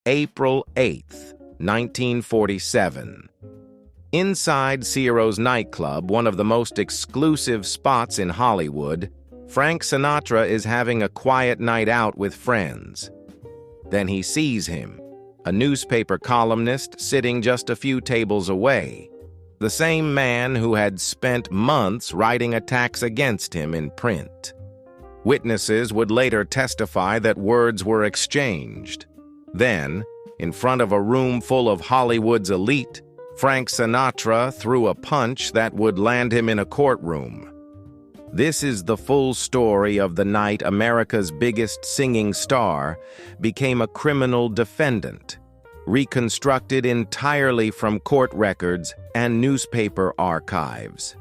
April 8th, 1947. Inside Ciro's nightclub, one of the most exclusive spots in Hollywood, Frank Sinatra is having a quiet night out with friends. Then he sees him, a newspaper columnist sitting just a few tables away, the same man who had spent months writing attacks against him in print. Witnesses would later testify that words were exchanged. Then, in front of a room full of Hollywood's elite, Frank Sinatra threw a punch that would land him in a courtroom. This is the full story of the night America's biggest singing star became a criminal defendant, reconstructed entirely from court records and newspaper archives.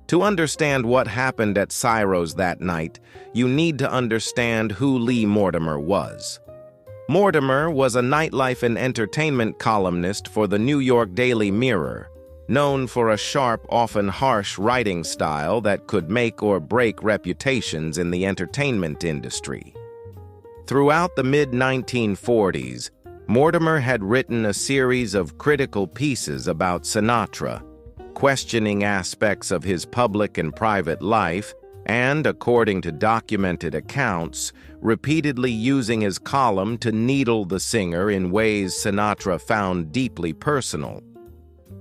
To understand what happened at Ciro's that night, you need to understand who Lee Mortimer was. Mortimer was a nightlife and entertainment columnist for the New York Daily Mirror, known for a sharp, often harsh writing style that could make or break reputations in the entertainment industry. Throughout the mid-1940s, Mortimer had written a series of critical pieces about Sinatra, questioning aspects of his public and private life, and, according to documented accounts, repeatedly using his column to needle the singer in ways Sinatra found deeply personal.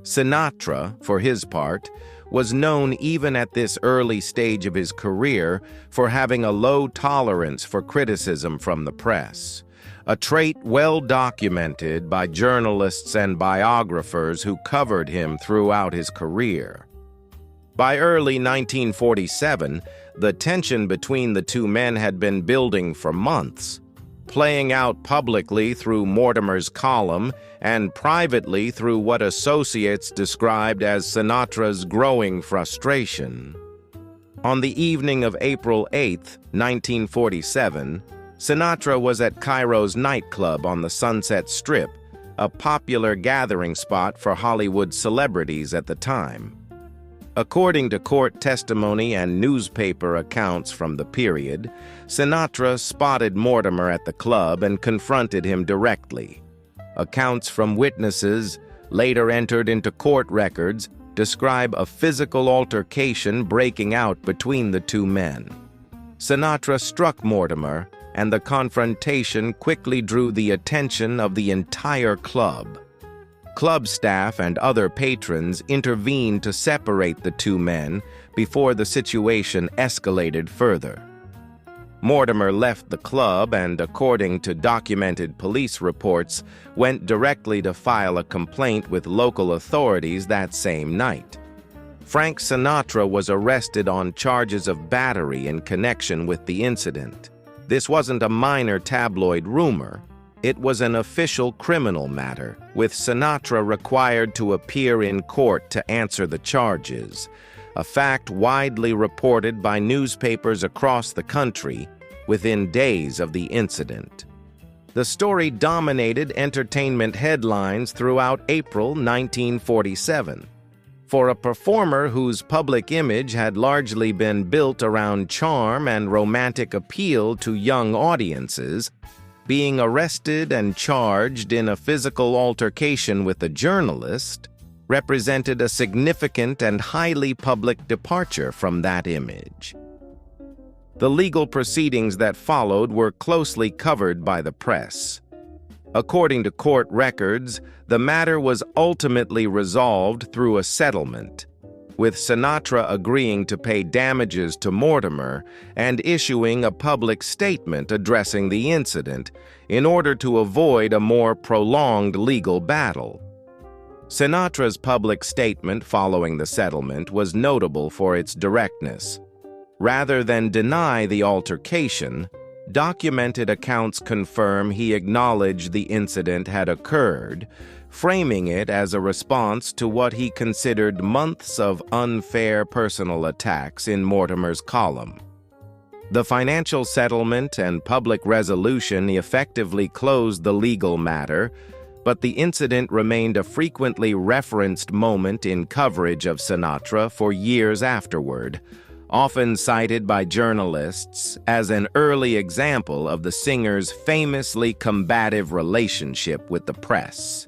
Sinatra, for his part, was known even at this early stage of his career for having a low tolerance for criticism from the press, a trait well documented by journalists and biographers who covered him throughout his career. By early 1947, the tension between the two men had been building for months, playing out publicly through Mortimer's column and privately through what associates described as Sinatra's growing frustration. On the evening of April 8, 1947, Sinatra was at Ciro's nightclub on the Sunset Strip, a popular gathering spot for Hollywood celebrities at the time. According to court testimony and newspaper accounts from the period, Sinatra spotted Mortimer at the club and confronted him directly. Accounts from witnesses, later entered into court records, describe a physical altercation breaking out between the two men. Sinatra struck Mortimer, and the confrontation quickly drew the attention of the entire club. Club staff and other patrons intervened to separate the two men before the situation escalated further. Mortimer left the club and, according to documented police reports, went directly to file a complaint with local authorities that same night. Frank Sinatra was arrested on charges of battery in connection with the incident. This wasn't a minor tabloid rumor. It was an official criminal matter, with Sinatra required to appear in court to answer the charges, a fact widely reported by newspapers across the country within days of the incident. The story dominated entertainment headlines throughout April 1947. For a performer whose public image had largely been built around charm and romantic appeal to young audiences, being arrested and charged in a physical altercation with a journalist represented a significant and highly public departure from that image. The legal proceedings that followed were closely covered by the press. According to court records, the matter was ultimately resolved through a settlement, with Sinatra agreeing to pay damages to Mortimer and issuing a public statement addressing the incident in order to avoid a more prolonged legal battle. Sinatra's public statement following the settlement was notable for its directness. Rather than deny the altercation, documented accounts confirm he acknowledged the incident had occurred, framing it as a response to what he considered months of unfair personal attacks in Mortimer's column. The financial settlement and public resolution effectively closed the legal matter, but the incident remained a frequently referenced moment in coverage of Sinatra for years afterward, often cited by journalists as an early example of the singer's famously combative relationship with the press.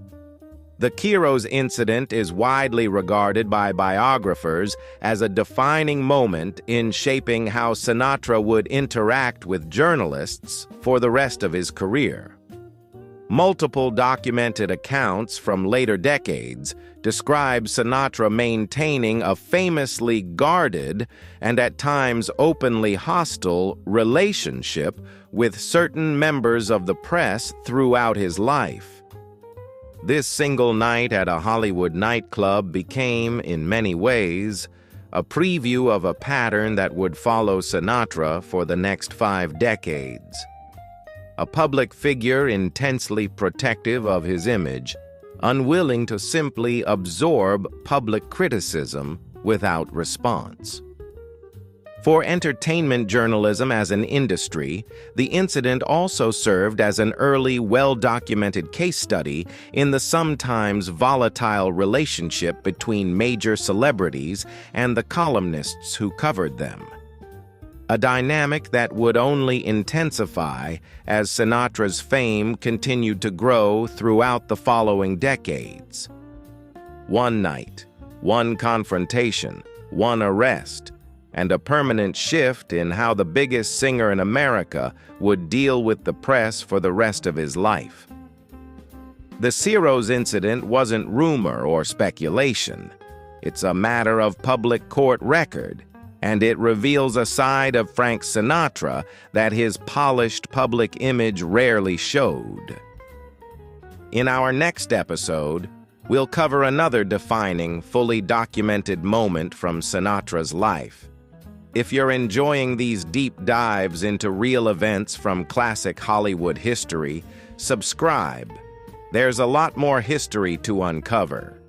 The Ciro's incident is widely regarded by biographers as a defining moment in shaping how Sinatra would interact with journalists for the rest of his career. Multiple documented accounts from later decades describe Sinatra maintaining a famously guarded and at times openly hostile relationship with certain members of the press throughout his life. This single night at a Hollywood nightclub became, in many ways, a preview of a pattern that would follow Sinatra for the next 5 decades. A public figure intensely protective of his image, unwilling to simply absorb public criticism without response. For entertainment journalism as an industry, the incident also served as an early, well-documented case study in the sometimes volatile relationship between major celebrities and the columnists who covered them. A dynamic that would only intensify as Sinatra's fame continued to grow throughout the following decades. One night, one confrontation, one arrest, and a permanent shift in how the biggest singer in America would deal with the press for the rest of his life. The Ciro's incident wasn't rumor or speculation. It's a matter of public court record, and it reveals a side of Frank Sinatra that his polished public image rarely showed. In our next episode, we'll cover another defining, fully documented moment from Sinatra's life. If you're enjoying these deep dives into real events from classic Hollywood history, subscribe. There's a lot more history to uncover.